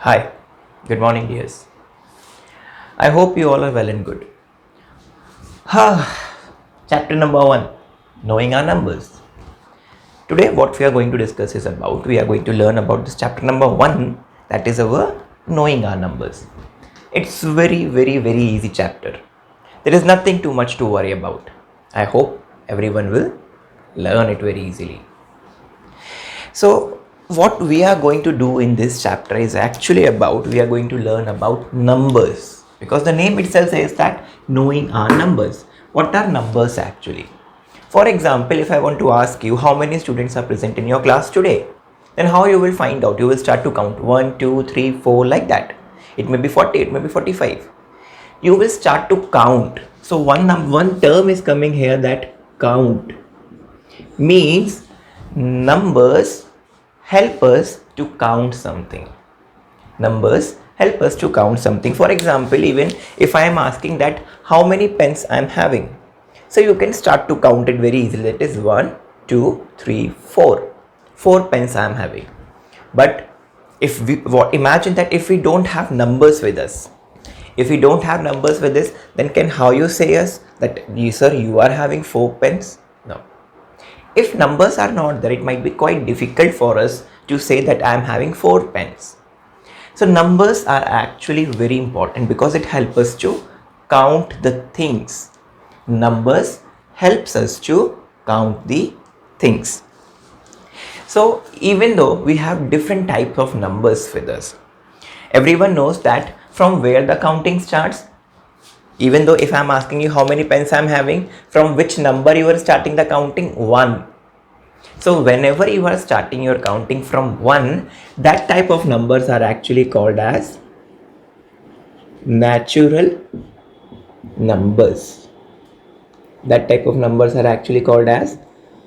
Hi, good morning, dears. I hope you all are well and good. Chapter number 1, Knowing Our Numbers. Today, what we are going to discuss is about, we are going to learn about this chapter number 1, that is our Knowing Our Numbers. It's very easy chapter. There is nothing too much to worry about. I hope everyone will learn it very easily. So, what we are going to do in this chapter is actually about, we are going to learn about numbers, because the name itself says that knowing our numbers. What are numbers actually? For example, if I want to ask you how many students are present in your class today, then how you will find out? You will start to count 1, 2, 3, 4, like that. It may be 40, it may be 45. You will start to count. So one term is coming here, that count means numbers help us to count something. Numbers help us to count something. For example, even if I am asking that how many pens I am having, so you can start to count it very easily. That is 1, 2, 3, 4. 4 pens I am having. But if we imagine that if we don't have numbers with us, then can how you say us that sir, you are having 4 pens? No. If numbers are not there, it might be quite difficult for us to say that I am having 4 pens. So numbers are actually very important because it helps us to count the things. Numbers helps us to count the things. So even though we have different types of numbers with us, everyone knows that from where the counting starts. Even though if I am asking you how many pens I am having, from which number you are starting the counting? 1. So whenever you are starting your counting from 1, that type of numbers are actually called as natural numbers. That type of numbers are actually called as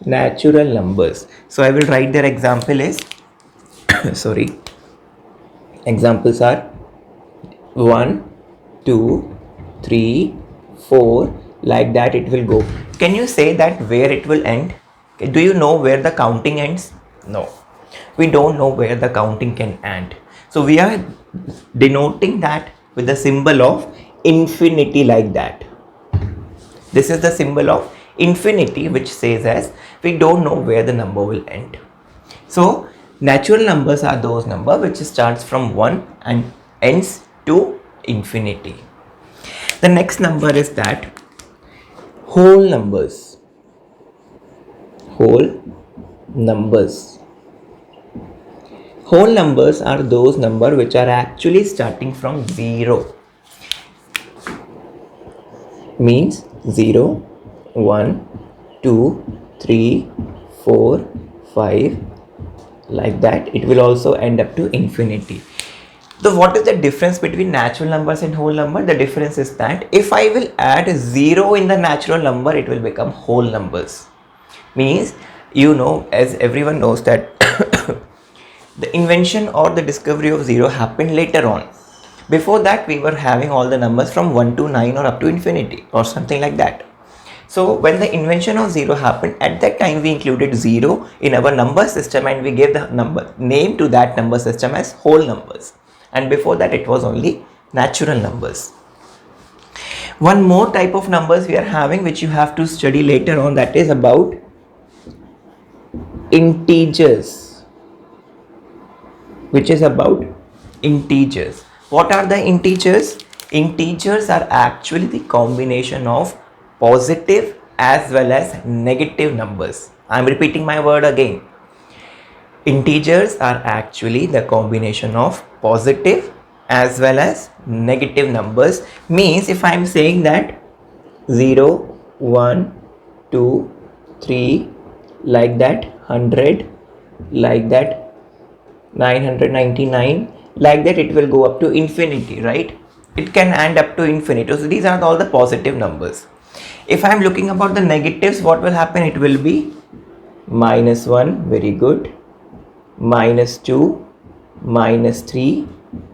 natural numbers. So I will write their example is sorry. Examples are 1, 2, 3, 4, like that it will go. Can you say that where it will end? Do you know where the counting ends? No. We don't know where the counting can end. So we are denoting that with the symbol of infinity, like that. This is the symbol of infinity, which says as we don't know where the number will end. So natural numbers are those numbers which starts from 1 and ends to infinity. The next number is that whole numbers. Whole numbers. Whole numbers are those numbers which are actually starting from 0. Means 0, 1, 2, 3, 4, 5, like that. It will also end up to infinity. So what is the difference between natural numbers and whole number? The difference is that if I will add 0 in the natural number, it will become whole numbers. Means, you know, as everyone knows that the invention or the discovery of 0 happened later on. Before that, we were having all the numbers from 1 to 9 or up to infinity or something like that. So when the invention of 0 happened, at that time we included 0 in our number system and we gave the number name to that number system as whole numbers. And before that it was only natural numbers. One more type of numbers we are having, which you have to study later on, that is about integers. Which is about integers. What are the integers? Integers are actually the combination of positive as well as negative numbers. I am repeating my word again. Integers are actually the combination of positive as well as negative numbers. Means if I am saying that 0, 1, 2, 3, like that, 100, like that, 999, like that, it will go up to infinity, right? It can end up to infinity. So these are all the positive numbers. If I am looking about the negatives, what will happen? It will be -1, very good, -2, -3,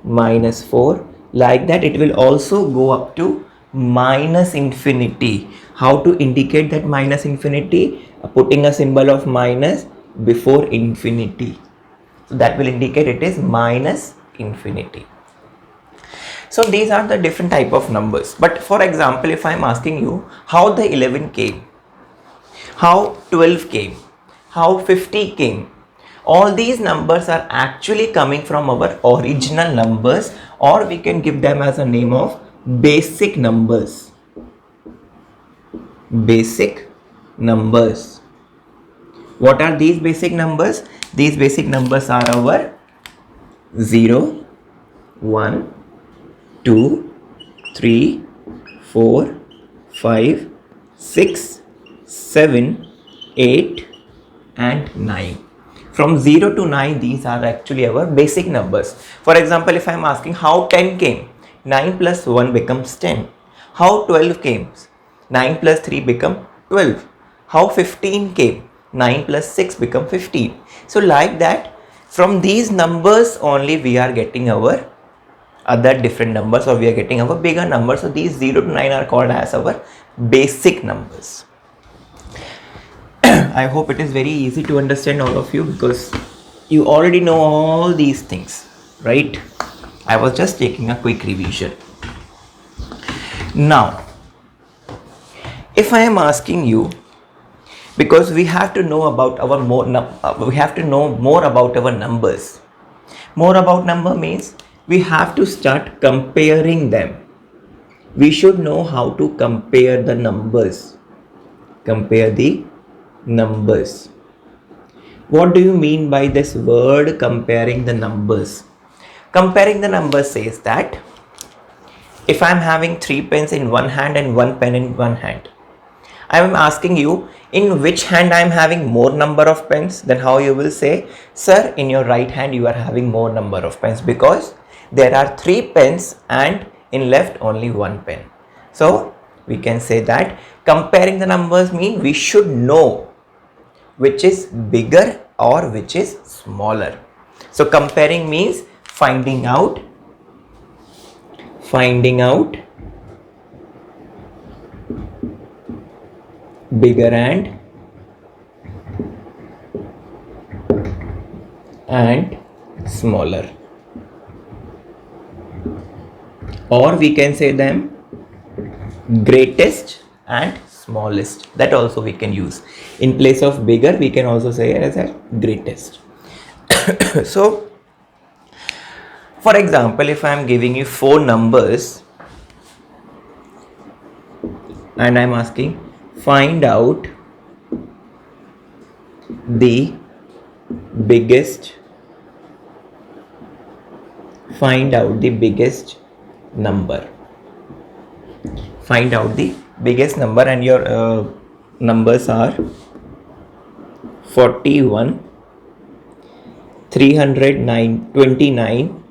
-4, like that. It will also go up to minus infinity. How to indicate that minus infinity? Putting a symbol of minus before infinity. So that will indicate it is minus infinity. So these are the different type of numbers. But for example, if I am asking you how the 11 came, how 12 came, how 50 came, all these numbers are actually coming from our original numbers, or we can give them as a name of basic numbers. Basic numbers. What are these basic numbers? These basic numbers are our 0, 1, 2, 3, 4, 5, 6, 7, 8 and 9. From 0 to 9, these are actually our basic numbers. For example, if I am asking how 10 came, 9 plus 1 becomes 10. How 12 came, 9 plus 3 become 12. How 15 came, 9 plus 6 become 15. So like that, from these numbers only we are getting our other different numbers, or we are getting our bigger numbers. So these 0 to 9 are called as our basic numbers. I hope it is very easy to understand all of you, because you already know all these things, right? I was just taking a quick revision. Now, if I am asking you, because we have to know about our we have to know more about our numbers. More about number means we have to start comparing them. We should know how to compare the numbers. Compare the numbers. What do you mean by this word comparing the numbers? Comparing the numbers says that if I am having 3 pens in one hand and 1 pen in one hand, I am asking you in which hand I am having more number of pens. Then how you will say, sir, in your right hand you are having more number of pens, because there are 3 pens and in left only 1 pen. So we can say that comparing the numbers mean we should know which is bigger or which is smaller. So comparing means finding out bigger and smaller, or we can say them greatest and smallest. That also we can use. In place of bigger, we can also say it as a greatest. So for example, if I am giving you 4 numbers and I am asking find out the biggest number. Find out the biggest number, and your numbers are 41, 329,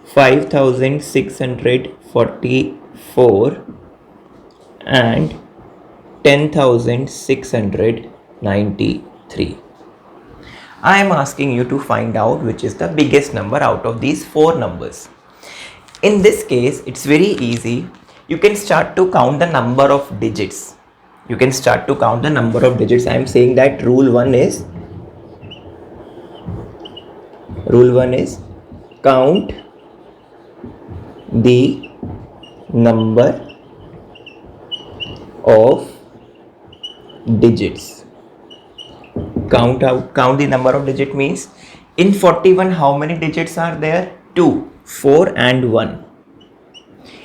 5644 and 10,693. I am asking you to find out which is the biggest number out of these 4 numbers. In this case, it's very easy. You can start to count the number of digits. I am saying that rule 1 is count the number of digits. Count the number of digits means in 41 how many digits are there? 2, 4 and 1.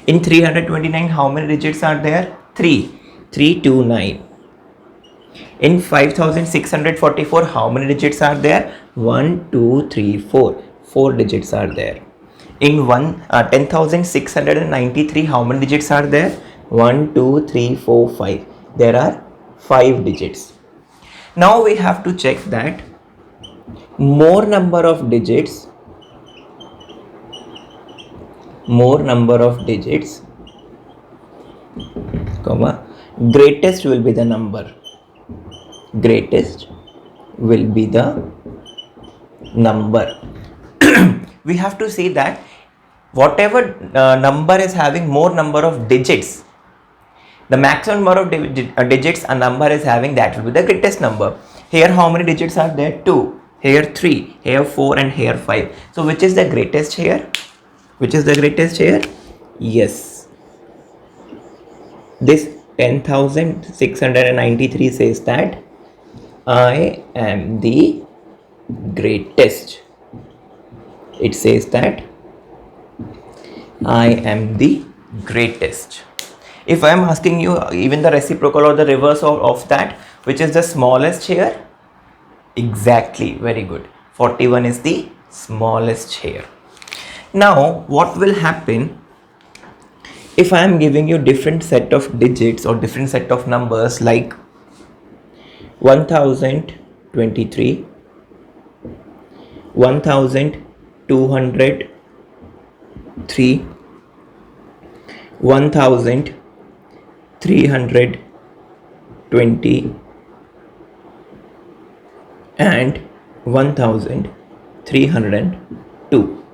In 329 how many digits are there? 3, 2, 9. In 5644 how many digits are there? 1, 2, 3, 4. 4 digits are there. In 10,693 how many digits are there? 1, 2, 3, 4, 5. There are 5 digits. Now we have to check that more number of digits, greatest will be the number. We have to see that whatever number is having more number of digits, the maximum number of digits a number is having, that will be the greatest number. Here how many digits are there? 2. here 3, here 4 and here 5. So which is the greatest here? Which is the greatest here? Yes, this 10,693 says that I am the greatest. It says that I am the greatest. If I am asking you even the reciprocal or the reverse of that, which is the smallest here? Exactly, very good. 41 is the smallest here. Now, what will happen if I am giving you different set of digits or different set of numbers like 1023, 1203, 1320 and 1302.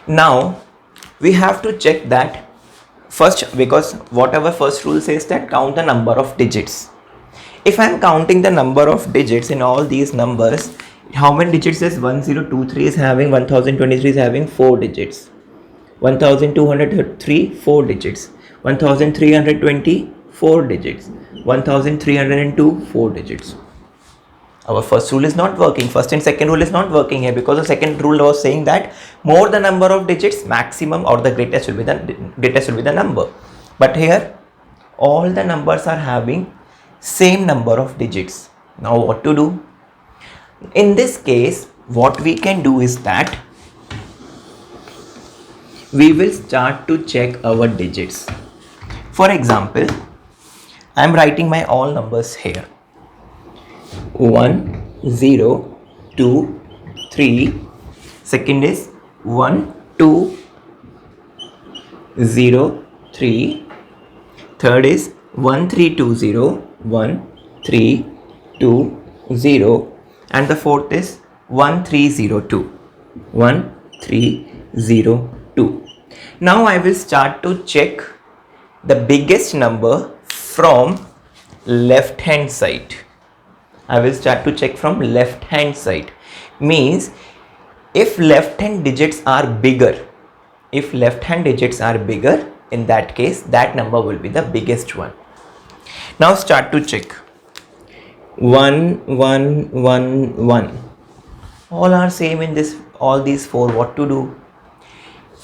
Now we have to check that first, because whatever first rule says that count the number of digits. If I am counting the number of digits in all these numbers, how many digits is 1023 is having? 1023 is having 4 digits. 1203 4 digits. 1320 4 digits. 1302 4 digits. Our first rule is not working. First and second rule is not working here, because the second rule was saying that more the number of digits, maximum or the greatest will be the number. But here all the numbers are having same number of digits. Now what to do? In this case, what we can do is that we will start to check our digits. For example, I am writing my all numbers here. 1, 0, 2, 3. Second is 1, 2, 0, 3. Third is 1, 3, 2, 0, 1, 3, 2, 0. And the fourth is 1, 3, 0, 2. 1, 3, 0, 2. Now I will start to check the biggest number from left hand side. I will start to check from left hand side. Means if left hand digits are bigger, in that case that number will be the biggest one. Now start to check. 1, 1, 1, 1. All are same in this, all these 4. What to do?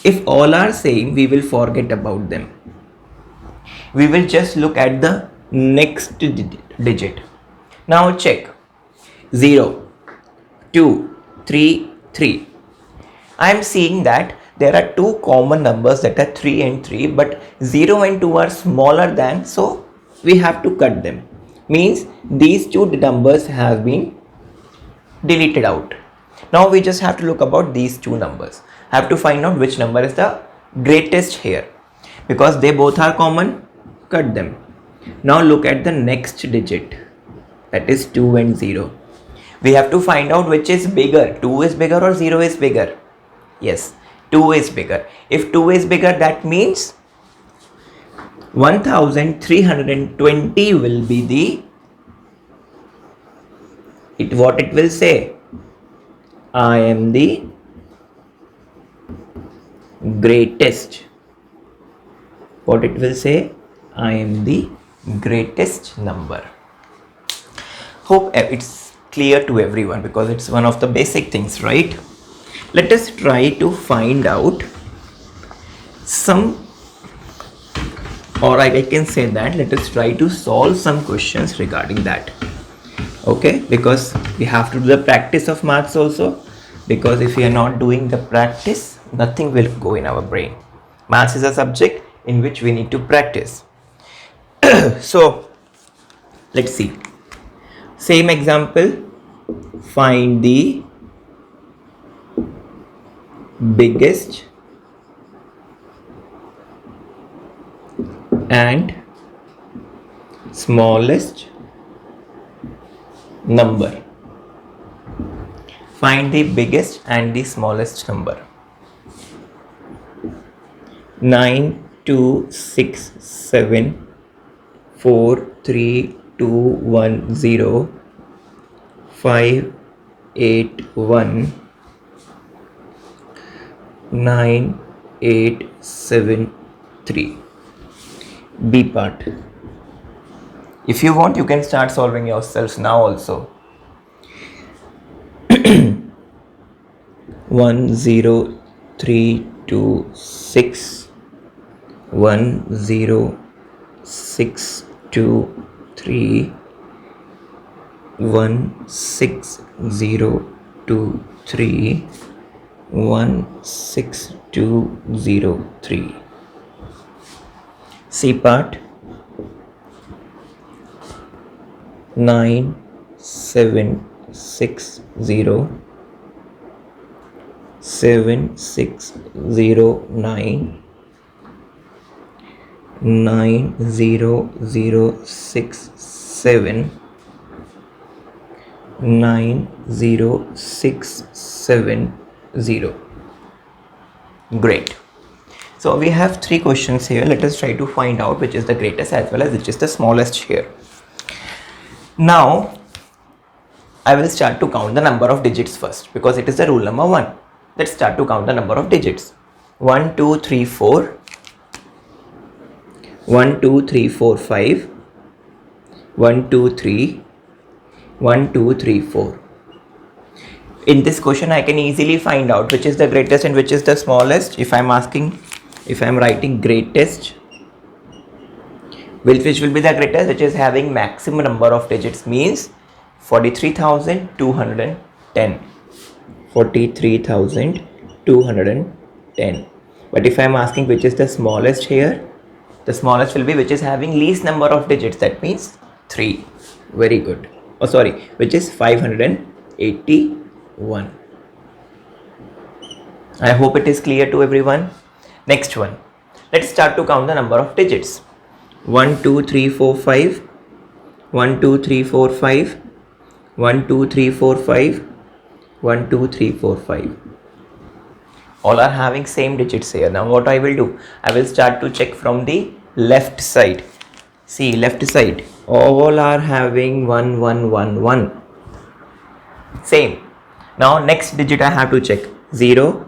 If all are same, we will forget about them. We will just look at the next digit. Now check. 0, 2, 3, 3. I am seeing that there are two common numbers, that are 3 and 3, but 0 and 2 are smaller than, so we have to cut them. Means these two numbers have been deleted out. Now we just have to look about these two numbers. Have to find out which number is the greatest here. Because they both are common, cut them. Now look at the next digit, that is 2 and 0. We have to find out which is bigger, 2 is bigger or 0 is bigger. Yes, 2 is bigger. If 2 is bigger, that means 1320 will be what it will say. I am the greatest. What it will say? I am the greatest number. Hope it's clear to everyone, because it's one of the basic things, right? Let us try to find out some, or I can say that let us try to solve some questions regarding that. Okay, because we have to do the practice of maths also, because if we are not doing the practice, nothing will go in our brain. Maths is a subject in which we need to practice. So let's see. Same example. Find the biggest and smallest number. Find the biggest and the smallest number. 9, 2, 6, 7, 4, 3, 2, 1, 0, 5, 9873. B part. If you want, you can start solving yourselves now also. 10326 10623 16023 16203. C part. 9760 7609 9067 9060. Great. So we have three questions here. Let us try to find out which is the greatest as well as which is the smallest here. Now I will start to count the number of digits first because it is the rule number 1. Let's start to count the number of digits. 1 2 3 4 1 2 3 4 5 1 2 3 1 2 3 4. In this question I can easily find out which is the greatest and which is the smallest. If I am writing greatest, which will be the greatest, which is having maximum number of digits, means 43,210. 43,210. But if I am asking which is the smallest here, the smallest will be which is having least number of digits, that means 3. Very good. Oh sorry, which is 581. I hope it is clear to everyone. Next one. Let's start to count the number of digits. 1 2 3 4 5 1 2 3 4 5 1 2 3 4 5 1 2 3 4 5. All are having same digits here. Now what I will do, I will start to check from the left side. See, left side, all are having 1 1 1 1. Same. Now next digit I have to check. 0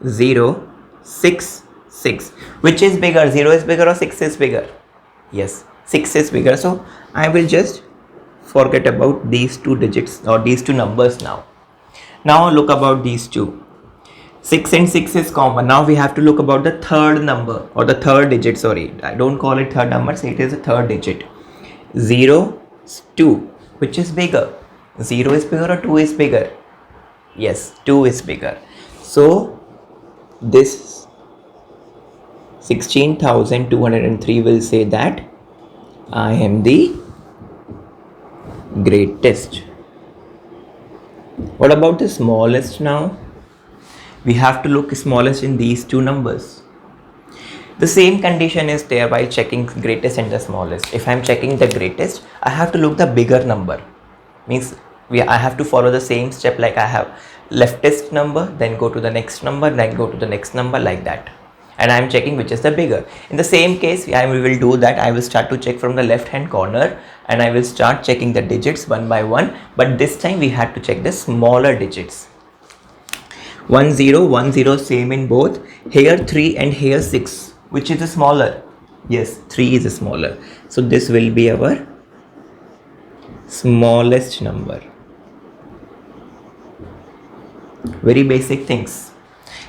0 6 6. Which is bigger? 0 is bigger or 6 is bigger? Yes, 6 is bigger. So I will just forget about these two digits or these two numbers now. Now look about these two. 6 and 6 is common. Now we have to look about the third number or the third digit. Sorry, I don't call it third number, say it is a third digit. 0 2. Which is bigger? 0 is bigger or 2 is bigger? Yes, 2 is bigger. So this 16,203 will say that I am the greatest. What about the smallest now? We have to look smallest in these two numbers. The same condition is there by checking greatest and the smallest. If I am checking the greatest, I have to look the bigger number. Means I have to follow the same step, like I have leftest number, then go to the next number, then go to the next number, like that. And I am checking which is the bigger. In the same case, I will do that. I will start to check from the left hand corner and I will start checking the digits one by one. But this time we had to check the smaller digits. 1 0 1 0, same in both. Here 3 and here 6. Which is the smaller? Yes, 3 is smaller. So this will be our smallest number. Very basic things.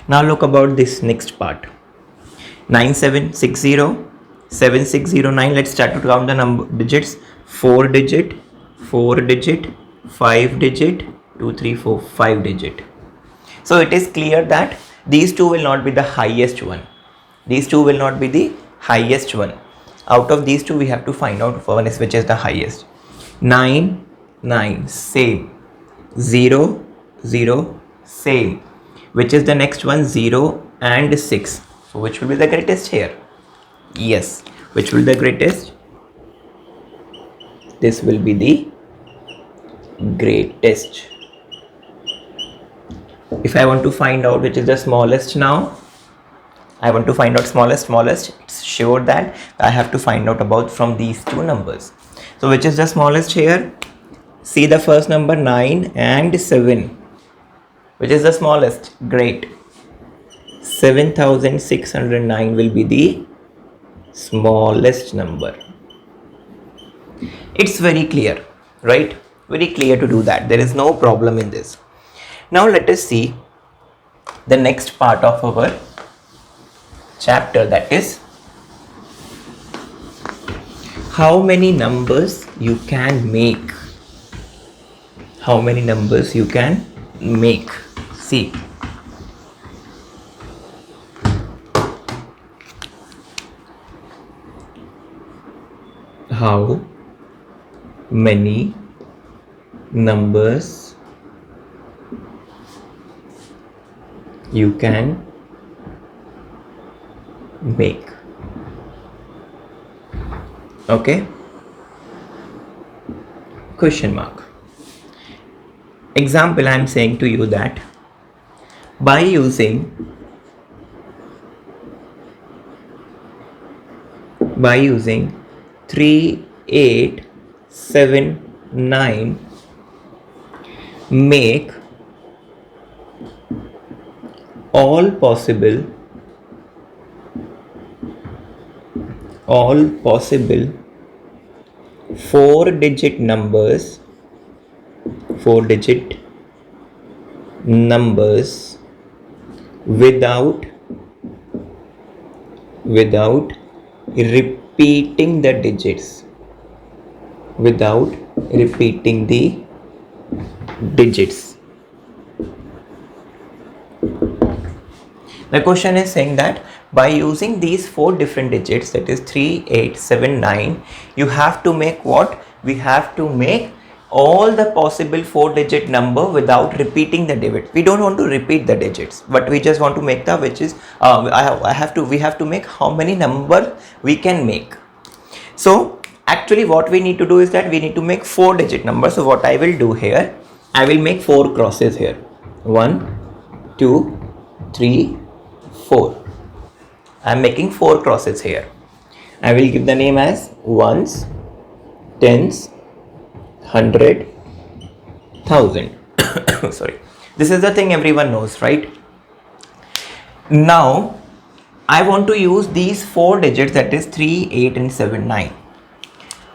Now look about this next part. 9760 7609. Let's start to count the number digits. 4 digit 4 digit 5 digit 2 3 4 5 digit. So it is clear that these two will not be the highest one. These two will not be the highest one. Out of these two we have to find out one is which is the highest. 9 9, same. 0 0, same. Which is the next one? 0 and 6. So which will be the greatest here? Yes. Which will be the greatest? This will be the greatest. If I want to find out which is the smallest now, I want to find out smallest. It's sure that I have to find out about from these two numbers. So which is the smallest here? See the first number 9 and 7. Which is the smallest? Great. 7609 will be the smallest number. It's very clear, right? Very clear to do that. There is no problem in this. Now let us see the next part of our chapter, that is how many numbers you can make. How many numbers you can make. See, how many numbers you can make. Okay, question mark. Example, I am saying to you that by using 3, 8, 7, 9 make all possible 4-digit numbers without repeating the digits. The question is saying that by using these 4 different digits, that is 3, 8, 7, 9, you have to make what? We have to make all the possible 4-digit number without repeating the digit. We don't want to repeat the digits, but we just want to make the, which is we have to make how many number we can make. So actually what we need to do is that we need to make 4-digit numbers. So what I will do here, I will make 4 crosses here. 1, 2, 3, 4. I am making 4 crosses here. I will give the name as ones, tens, 100, 1000. Sorry. This is the thing everyone knows, right? Now I want to use these 4 digits, that is 3, 8 and 7, 9.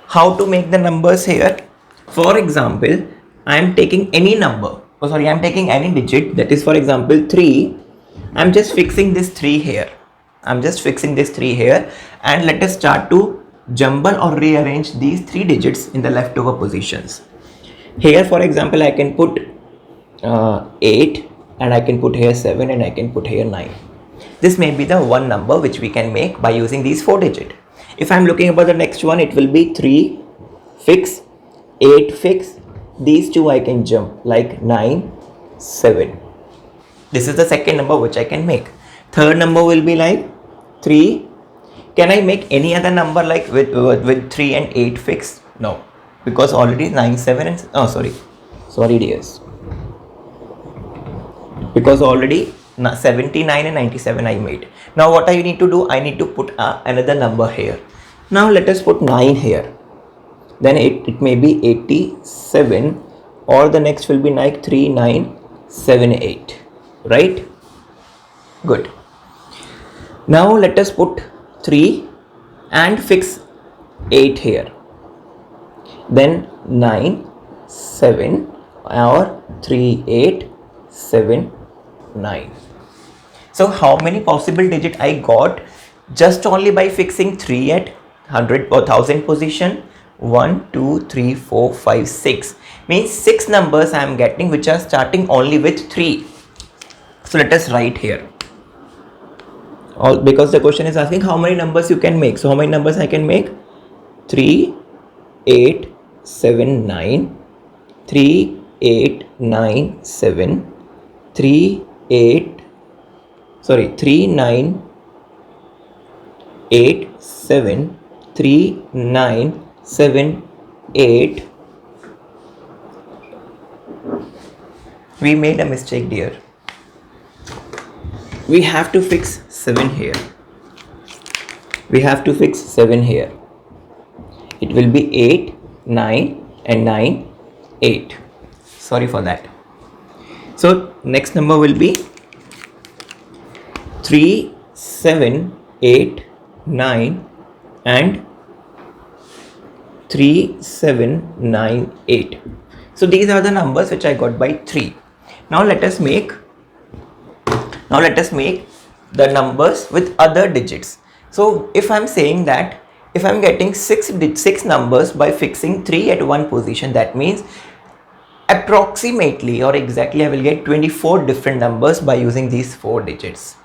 How to make the numbers here? For example, I am taking any number. I am taking any digit, that is for example 3. I am just fixing this 3 here. and let us start to jumble or rearrange these 3 digits in the leftover positions. Here for example I can put 8 and I can put here 7 and I can put here 9. This may be the one number which we can make by using these 4 digits. If I am looking about the next one, it will be 3 fix, 8 fix. These 2 I can jump like 9, 7. This is the second number which I can make. Third number will be like 3. Can I make any other number like with 3 and 8 fixed? No, because already 9, 7 and sorry dears. Because already 79 and 97 I made. Now what I need to do? I need to put another number here. Now let us put 9 here. Then it may be 87, or the next will be like 3978. Right? Good. Now let us put 3 and fix 8 here. Then 9, 7 or 3, 8, 7, 9. So how many possible digits I got just only by fixing 3 at 100 or 1000 position? 1, 2, 3, 4, 5, 6. Means 6 numbers I am getting which are starting only with 3. So let us write here. Because the question is asking how many numbers you can make. So how many numbers I can make? 3, 8, 7, 9. 3, 8, 9, 7. 3, 9, 8, 7. 3, 9, 7, 8. We made a mistake, dear. We have to fix 7 here. It will be 8, 9 and 9, 8. Sorry for that. So next number will be 3, 7, 8, 9 and 3, 7, 9, 8. So these are the numbers which I got by 3. Now let us make the numbers with other digits. So if I'm saying that if I'm getting 6 numbers by fixing 3 at one position, that means approximately or exactly I will get 24 different numbers by using these 4 digits.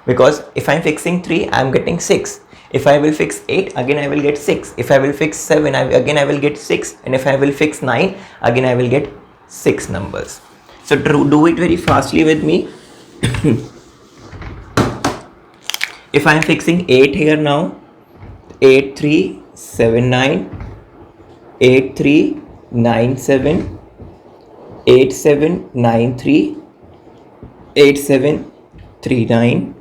Because if I'm fixing 3, I'm getting 6. If I will fix 8, again I will get 6. If I will fix 7, again I will get 6. And if I will fix 9, again I will get 6 numbers. So do it very fastly with me. If I am fixing 8 here now, 8, 3, 7, 9, 8, 3, 9, 7, 8, 7, 9, 3, 8, 7, 3, 9,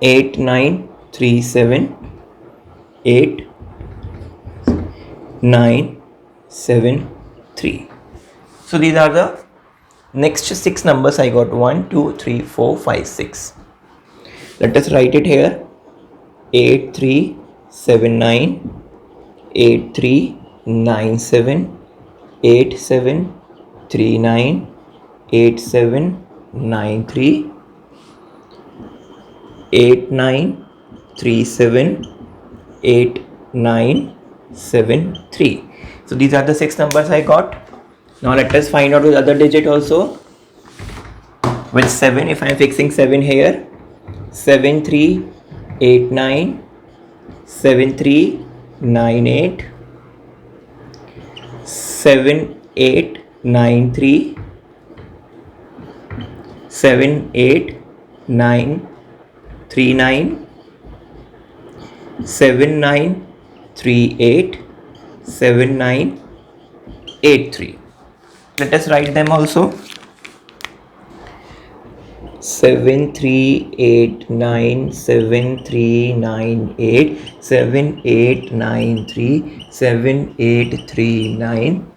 8, 9, 3, 7, 8, 9, 7, 3. So these are the next 6 numbers I got. 1, 2, 3, 4, 5, 6. Let us write it here. 8, 3, 7, 9, 8, 3, 9, 7, 8, 7, 3, 9, 8, 7, 9, 3, 8, 9, 3, 7, 8, 9, 7, 3. So these are the 6 numbers I got. Now let us find out with other digit also. With 7, if I am fixing 7 here, 7, 3, 8, 9, 7, 3, 9, 8, 7, 8, 9, 3, 7, 8, 9, 3, 9, 7, 9, 3, 8, 7, 9, 8, 3. Let us write them also. 7, 3, 8, 9, 7, 3, 9, 8, 7, 8, 9, 3, 7, 8, 3, 9,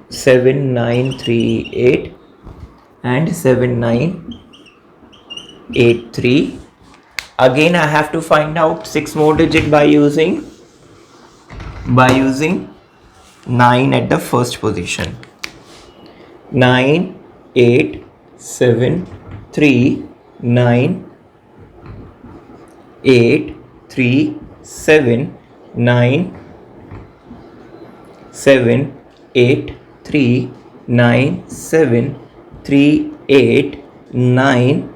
7, 9, 3, 8 and 7, 9, 8, 3. Again I have to find out 6 more digits by using 9 at the first position. 9, 8, 7, 3, 9, 8, 3, 7, 9, 7, 8, 3, 9, 7, 3, 8, 9,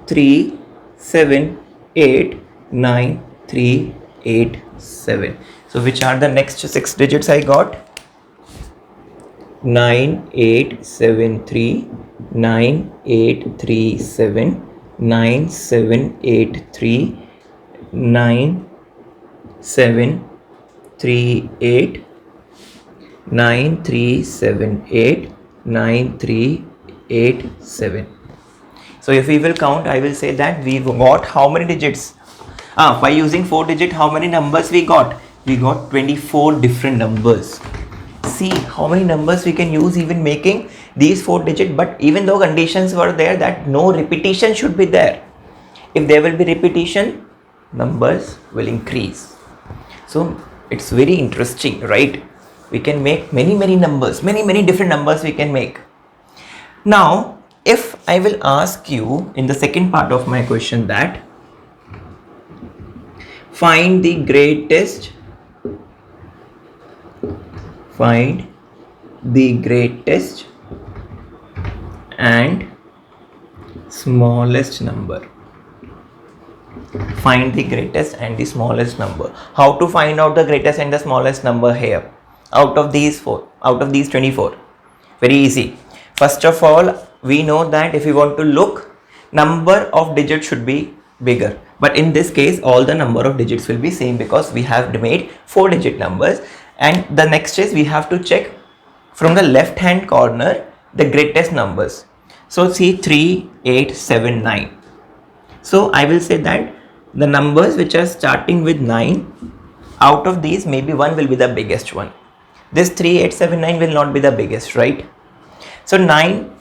3, 7, 8, 9, 3, 8, 7. So which are the next 6 digits I got? 9, 8, 7, 3, 9, 8, 3, 7, 9, 7, 8, 3, 9, 7, 3, 8, 9, 3, 7, 8, 9, 3, 8, 7. So if we will count, I will say that we got how many digits? By using 4 digit, how many numbers we got? We got 24 different numbers. See how many numbers we can use even making these 4 digit, but even though conditions were there that no repetition should be there. If there will be repetition, numbers will increase. So it's very interesting, right? We can make many numbers, many different numbers we can make. Now, if I will ask you in the second part of my question that find the greatest and smallest number. Find the greatest and the smallest number. How to find out the greatest and the smallest number here? Out of these 24. Very easy. First of all, we know that if we want to look, number of digits should be bigger. But in this case, all the number of digits will be same because we have made 4 digit numbers. And the next is we have to check from the left hand corner the greatest numbers. So see 3, 8, 7, 9. So I will say that the numbers which are starting with 9, out of these maybe one will be the biggest one. This 3879 will not be the biggest, right? So 9,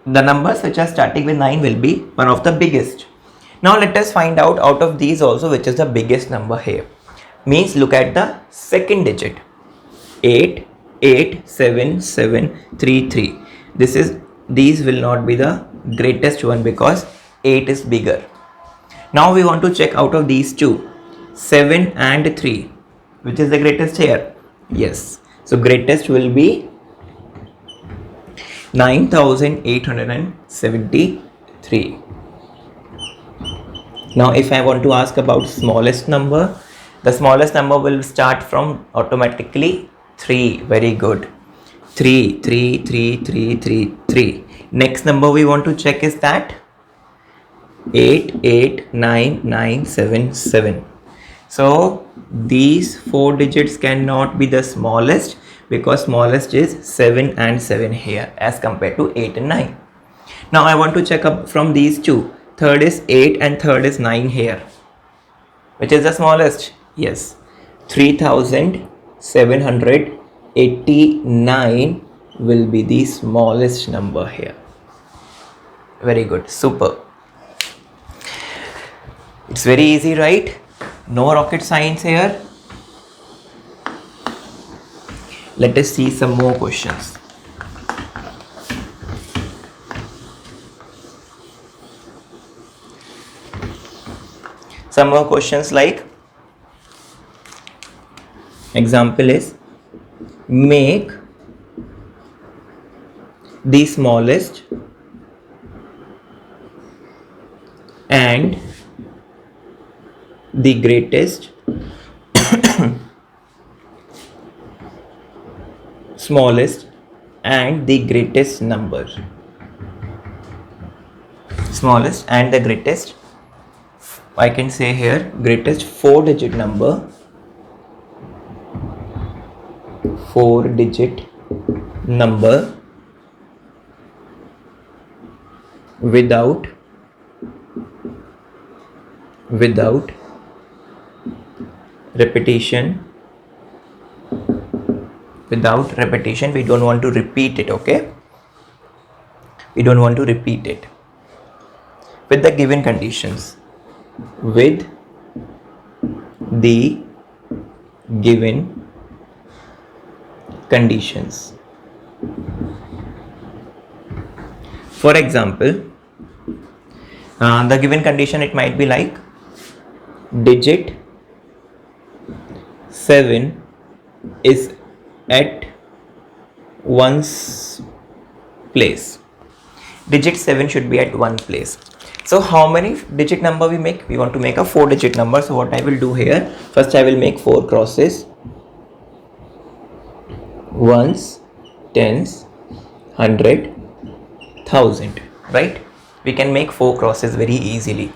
the numbers which are starting with 9 will be one of the biggest. Now let us find out of these also which is the biggest number here. Means look at the second digit. 88773. These will not be the greatest one because 8 is bigger. Now we want to check out of these two, 7 and 3, which is the greatest here. Yes, so greatest will be 9873. Now if I want to ask about smallest number, the smallest number will start from automatically 3. Very good. 3, 3, 3, 3, 3, 3. Next number we want to check is that 889977. So these 4 digits cannot be the smallest because smallest is 7 and 7 here as compared to 8 and 9. Now I want to check up from these two. Third is 8 and third is 9 here. Which is the smallest? Yes, 3789 will be the smallest number here. Very good, super. It's very easy, right? No rocket science here. Let us see some more questions. Some more questions like, example is, make the smallest and the greatest smallest and the greatest number. Smallest and the greatest, I can say here, greatest 4-digit number, 4-digit number without repetition. Without repetition, we don't want to repeat it, okay? We don't want to repeat it. With the given conditions. With the given conditions. For example, the given condition, it might be like digit 7 is at one's place. Digit 7 should be at one place. So how many digit number we make? We want to make a 4-digit number. So what I will do here, first I will make 4 crosses. Ones, tens, 100, 1000, right? We can make 4 crosses very easily.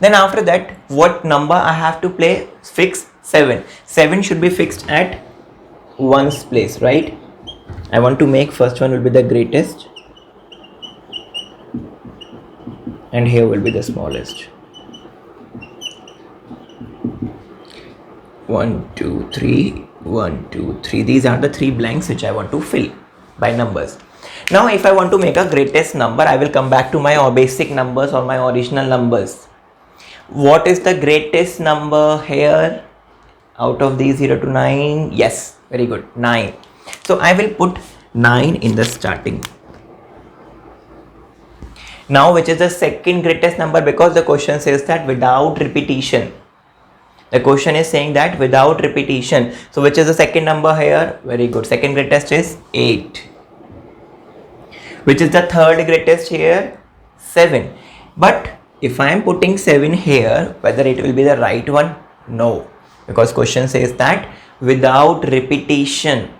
Then after that, what number I have to play? Fix 7. 7 should be fixed at one's place, right? I want to make first one will be the greatest and here will be the smallest. 1, 2, 3, 1, 2, 3. These are the 3 blanks which I want to fill by numbers. Now if I want to make a greatest number, I will come back to my basic numbers or my original numbers. What is the greatest number here out of these 0 to 9? Yes, very good, 9. So I will put 9 in the starting. Now which is the second greatest number, because the question says that without repetition. The question is saying that without repetition. So which is the second number here? Very good. Second greatest is 8. Which is the third greatest here? 7. But if I am putting 7 here, whether it will be the right one? No. Because question says that without repetition.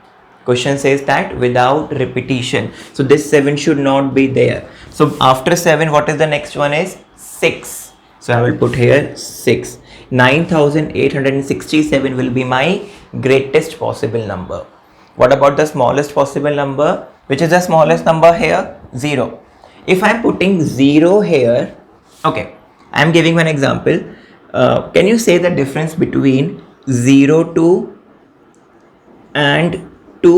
Question says that without repetition. So this 7 should not be there. So after 7, what is the next one is? 6. So I will put here 6. 9867 will be my greatest possible number. What about the smallest possible number? Which is the smallest number here? 0. If I am putting 0 here, okay, I am giving one example. Can you say the difference between 0 to and 2.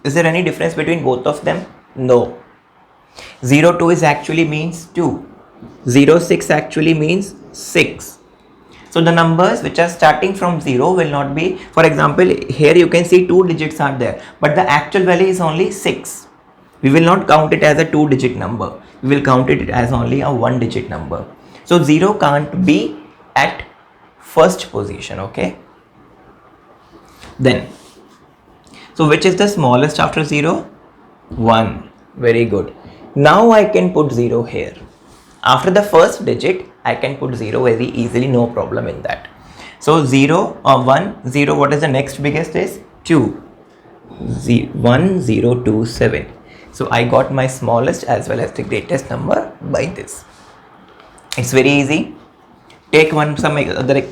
Is there any difference between both of them? No. 0, 2 is actually means 2. 0, 6 actually means 6. So the numbers which are starting from 0 will not be, for example, here you can see 2 digits are there, but the actual value is only 6. We will not count it as a 2-digit number. We will count it as only a 1-digit number. So 0 can't be at first position, okay? Then, so which is the smallest after 0? 1. Very good. Now I can put 0 here. After the first digit, I can put 0 very easily, no problem in that. So 0 or 1, 0, what is the next biggest is? 2. 1, 0, 2, 7. So I got my smallest as well as the greatest number by this. It's very easy. Take some other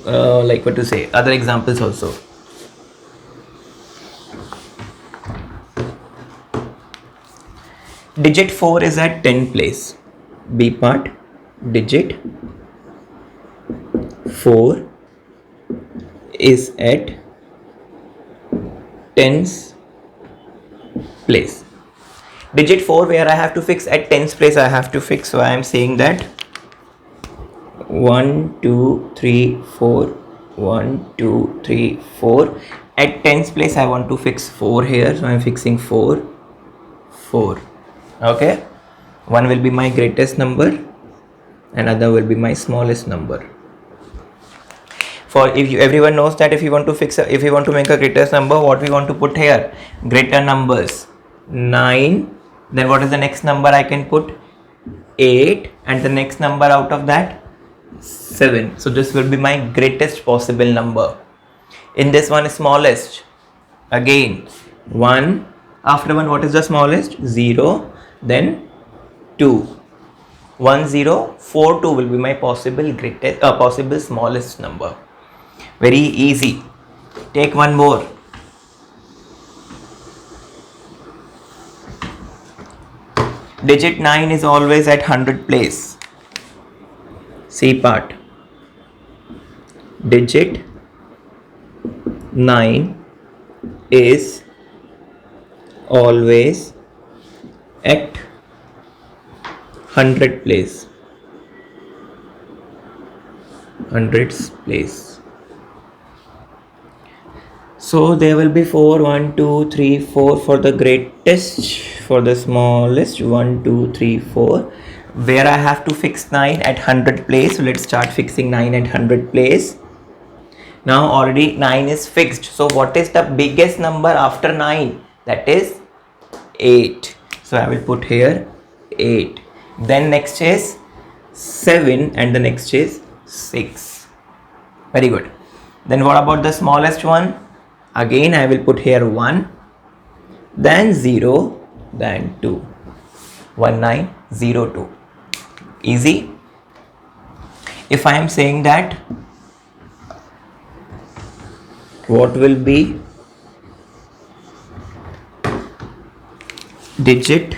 other examples also. Digit 4 is at 10 place. B part, digit 4 is at 10th place. Digit 4 where I have to fix at 10th place I have to fix, so I am saying that 1, 2, 3, 4, 1, 2, 3, 4. At 10th place I want to fix 4 here, so I am fixing 4, 4. Okay, one will be my greatest number, another will be my smallest number. For everyone knows that if you want to make a greatest number, what we want to put here? Greater numbers. 9. Then what is the next number I can put? 8. And the next number out of that? 7. So this will be my greatest possible number. In this one, smallest. Again, 1. After 1, what is the smallest? 0. Then 2. 1, 0, 4, 2 will be my possible smallest number. Very easy. Take one more. Digit 9 is always at 100 place. C part. Digit 9 is always at 100 place. 100th place. So there will be 4, 1, 2, 3, 4 for the greatest, for the smallest 1, 2, 3, 4. Where I have to fix 9 at 100 place. So let's start fixing 9 at 100 place. Now already 9 is fixed. So what is the biggest number after 9? That is 8. So I will put here 8. Then next is 7 and the next is 6. Very good. Then what about the smallest one? Again I will put here 1, then 0, then 2. 1, 9, 0, 2. Easy. If I am saying that, what will be digit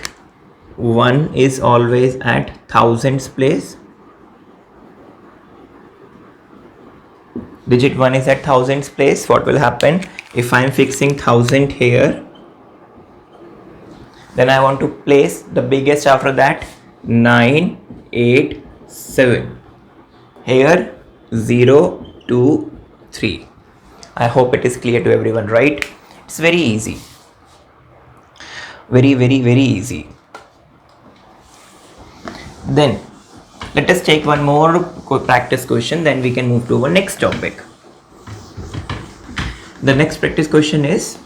1 is always at thousands place. Digit 1 is at thousands place. What will happen if I am fixing 1000 here? Then I want to place the biggest after that. 9, 8, 7. Here 0, 2, 3. I hope it is clear to everyone, right? It's very easy. Very, very, very easy. Then let us take one more practice question, then we can move to our next topic. The next practice question is,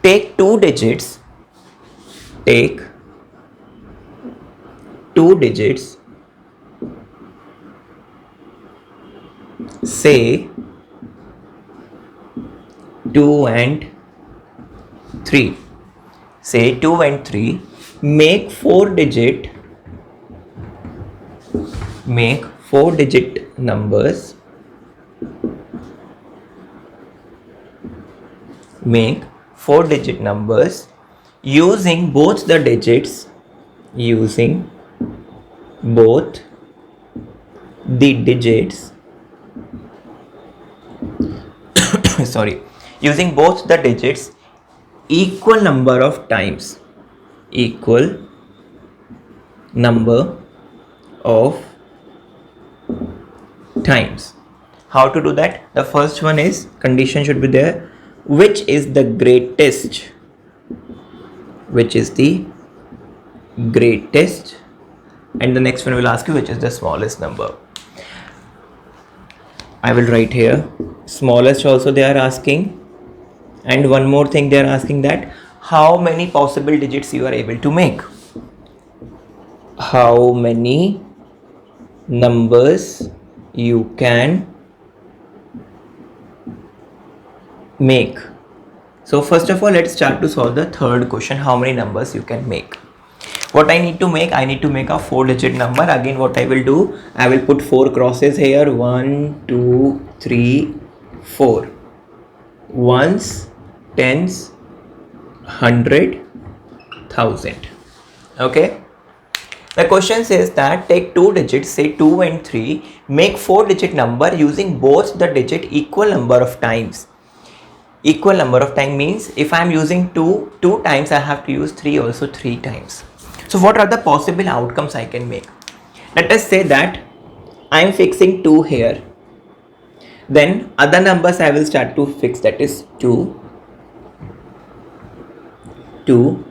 take 2 digits, say 2 and 3. Say 2 and 3, make 4 digit numbers, using both the digits, sorry, using both the digits equal number of times. Equal number of times. How to do that? The first one is, condition should be there, which is the greatest, which is the greatest, and the next one will ask you which is the smallest number. I will write here smallest also they are asking, and one more thing they are asking, that how many possible digits you are able to make. How many numbers you can make. So first of all, let's start to solve the third question, how many numbers you can make. What I need to make, I need to make a 4-digit number. Again, what I will do, I will put 4 crosses here, 1 2 3 4, ones, tens, 100, 1000. Okay, the question says that take 2 digits, say 2 and 3, make 4-digit number using both the digit equal number of times. Equal number of time means if I am using 2 times, I have to use 3 also 3 times. So what are the possible outcomes I can make? Let us say that I am fixing 2 here. Then other numbers I will start to fix, that is 2, 2,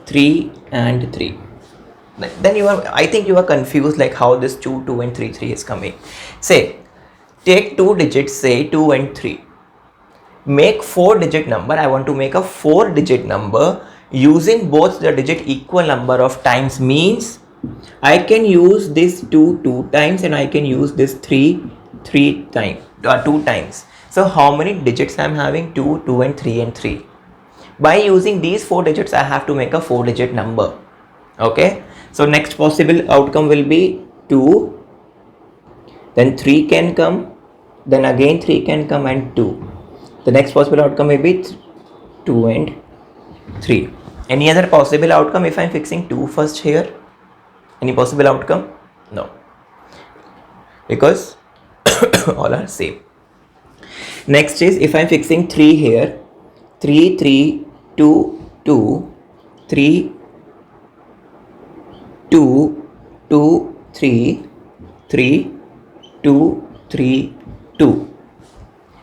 3 and 3. Then I think you are confused like how this 2, 2 and 3, 3 is coming. Say, take 2 digits, say 2 and 3. Make 4-digit number. I want to make a 4-digit number using both the digit equal number of times, means I can use this 2 times and I can use this 3 times, 2 times. So how many digits I am having? 2, 2 and 3 and 3. By using these 4 digits, I have to make a 4-digit number. Okay, so next possible outcome will be 2, then 3 can come, then again 3 can come and 2. The next possible outcome may be 2 and 3. Any other possible outcome if I am fixing 2 first here? Any possible outcome? No, because all are same. Next is if I am fixing 3 here, 3, 3, 2, 2, 3, 2, 2, 3, 3, 2, 3, 2.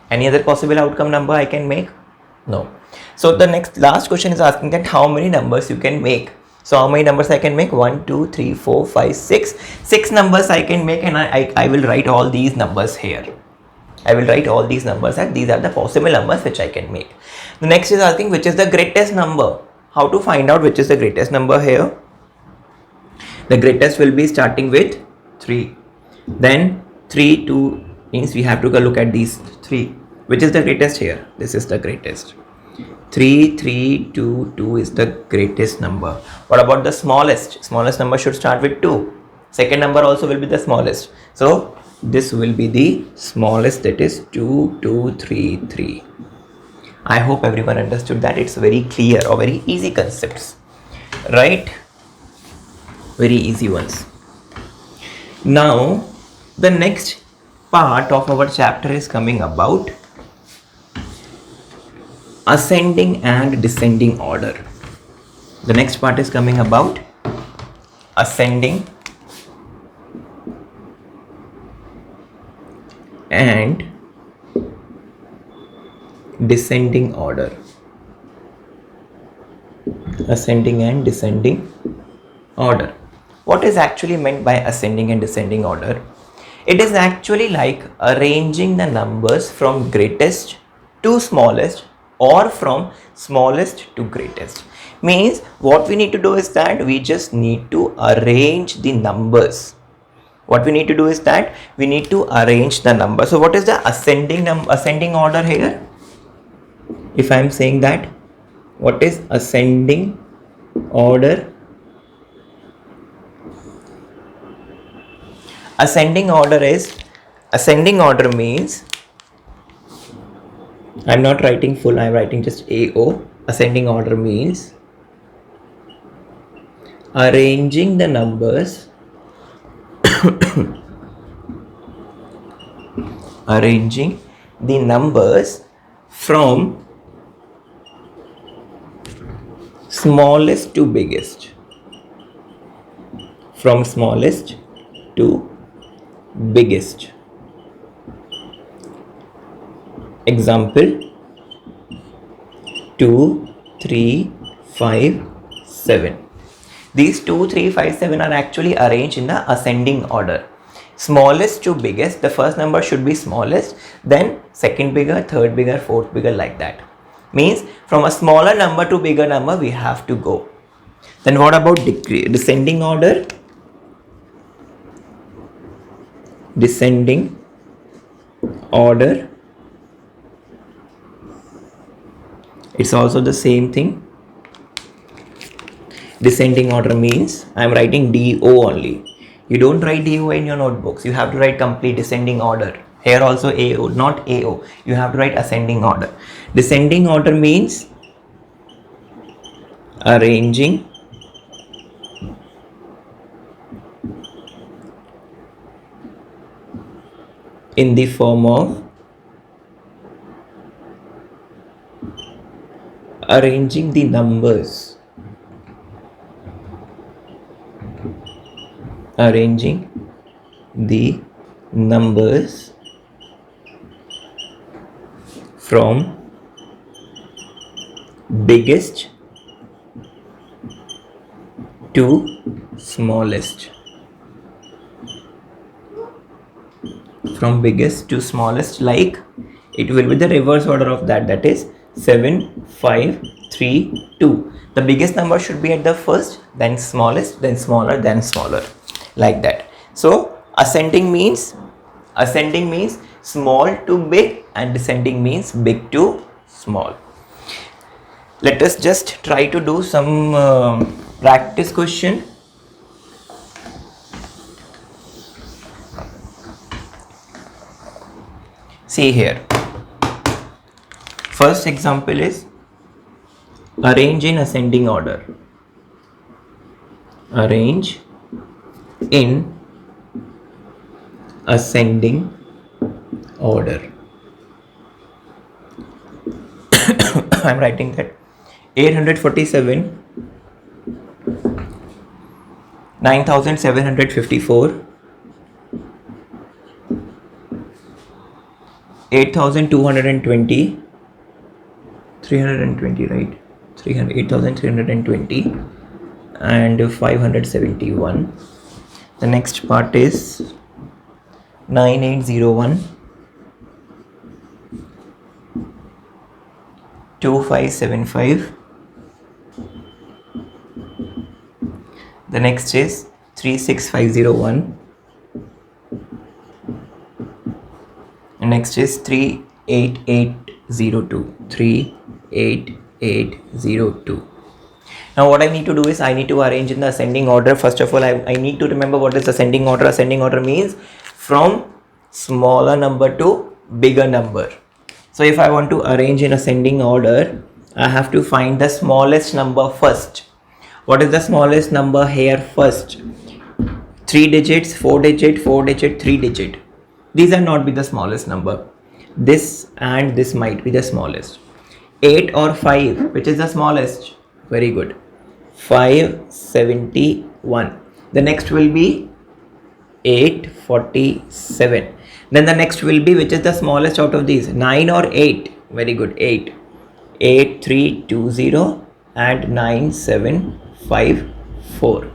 Any other possible outcome number I can make? No. So the last question is asking that how many numbers you can make. So how many numbers I can make? 1, 2, 3, 4, 5, 6. 6 numbers I can make, and I will write all these numbers here. I will write all these numbers, and these are the possible numbers which I can make. The next is asking which is the greatest number. How to find out which is the greatest number here? The greatest will be starting with 3. Then 3, 2 means we have to go look at these 3. Which is the greatest here? This is the greatest. 3, 3, 2, 2 is the greatest number. What about the smallest? Smallest number should start with 2. Second number also will be the smallest. So this will be the smallest, that is 2, 2, 3, 3. I hope everyone understood that. It's very clear or very easy concepts, right? Very easy ones. Now the next part of our chapter is coming about ascending and descending order. The next part is coming about ascending and descending order. Ascending and descending order. What is actually meant by ascending and descending order? It is actually like arranging the numbers from greatest to smallest or from smallest to greatest. Means what we need to do is that we just need to arrange the numbers. What we need to do is that we need to arrange the numbers. So what is the ascending order here? If I am saying that, what is ascending order? Ascending order means, I am not writing full, I am writing just AO. Ascending order means arranging the numbers arranging the numbers from smallest to biggest. From smallest to biggest. Example 2, 3, 5, 7. These 2, 3, 5, 7 are actually arranged in the ascending order. Smallest to biggest, the first number should be smallest, then second bigger, third bigger, fourth bigger, like that. Means from a smaller number to bigger number we have to go. Then what about descending order? Descending order, it's also the same thing. Descending order means I am writing DO only. You don't write DO in your notebooks. You have to write complete descending order. Here also AO, not AO. You have to write ascending order. Descending order means arranging in the form of arranging the numbers. Arranging the numbers from biggest to smallest. From biggest to smallest, like it will be the reverse order of that, that is 7, 5, 3, 2. The biggest number should be at the first, then smallest, then smaller, then smaller, like that. So ascending means small to big, and descending means big to small. Let us just try to do some practice question. See here. First example is arrange in ascending order. Arrange in ascending order. I am writing that 847, 9754, 8220, 320, right? 8,320 and 571. The next part is 9801, 2575. The next is 36501. And next is 38802. 38802. Now what I need to do is I need to arrange in the ascending order. First of all, I need to remember what is ascending order. Ascending order means from smaller number to bigger number. So if I want to arrange in ascending order, I have to find the smallest number first. What is the smallest number here first? 3 digits, 4 digit, 4 digit, 3 digit. These are not be the smallest number. This and this might be the smallest. 8 or 5, which is the smallest? Very good. 571. The next will be 847. Then the next will be, which is the smallest out of these? 9 or 8? Very good. 8. 8320 and 9754.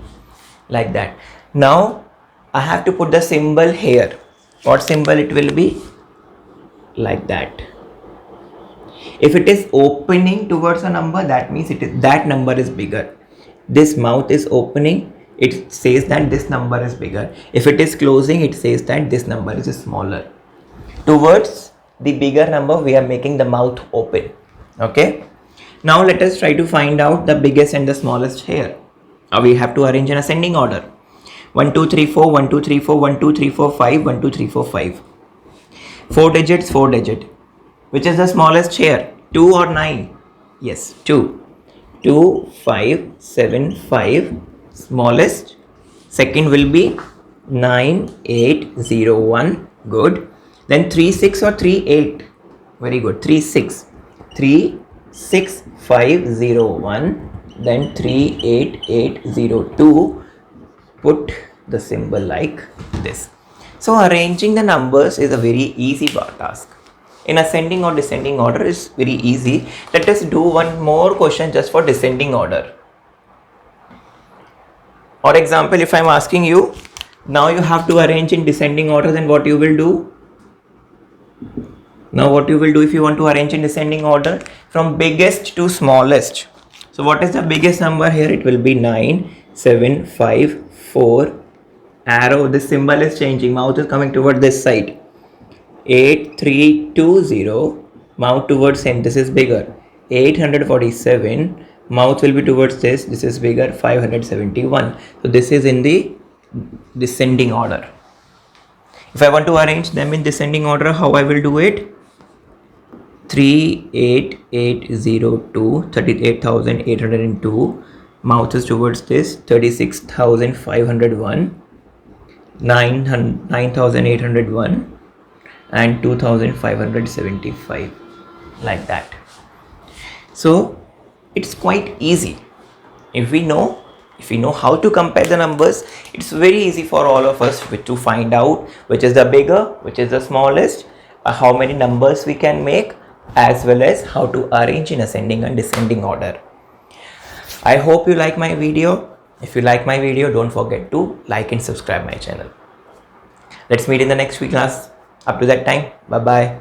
Like that. Now I have to put the symbol here. What symbol it will be? Like that. If it is opening towards a number, that means that number is bigger. This mouth is opening, it says that this number is bigger. If it is closing, it says that this number is smaller. Towards the bigger number, we are making the mouth open. Okay. Now let us try to find out the biggest and the smallest here. We have to arrange in ascending order. 1 2 3 4, 1 2 3 4, 1 2 3 4 5, 1 2 3 4 5. 4 digits, 4 digit. Which is the smallest here? 2 or 9? Yes, 2. 2 5 7 5. Smallest. Second will be 9801. Good. Then 3 6 or 3 8. Very good. 3 6. 36501, then 38802. Put the symbol like this. So arranging the numbers is a very easy task. In ascending or descending order is very easy. Let us do one more question just for descending order. For example, if I am asking you, now you have to arrange in descending order, then what you will do? Now what you will do if you want to arrange in descending order from biggest to smallest. So what is the biggest number here? It will be 9754. Arrow, this symbol is changing. Mouth is coming toward this side. 8320. Mouth towards him. This is bigger. 847. Mouth will be towards this. This is bigger. 571. So this is in the descending order. If I want to arrange them in descending order, how I will do it? 38802, 38,802. Mouth is towards this. 36,501, 9,801, and 2,575, like that. So it's quite easy. If we know how to compare the numbers, it's very easy for all of us to find out which is the bigger, which is the smallest, how many numbers we can make, as well as how to arrange in ascending and descending order. I hope you like my video. If you like my video, don't forget to like and subscribe my channel. Let's meet in the next week class. Up to that time, bye bye.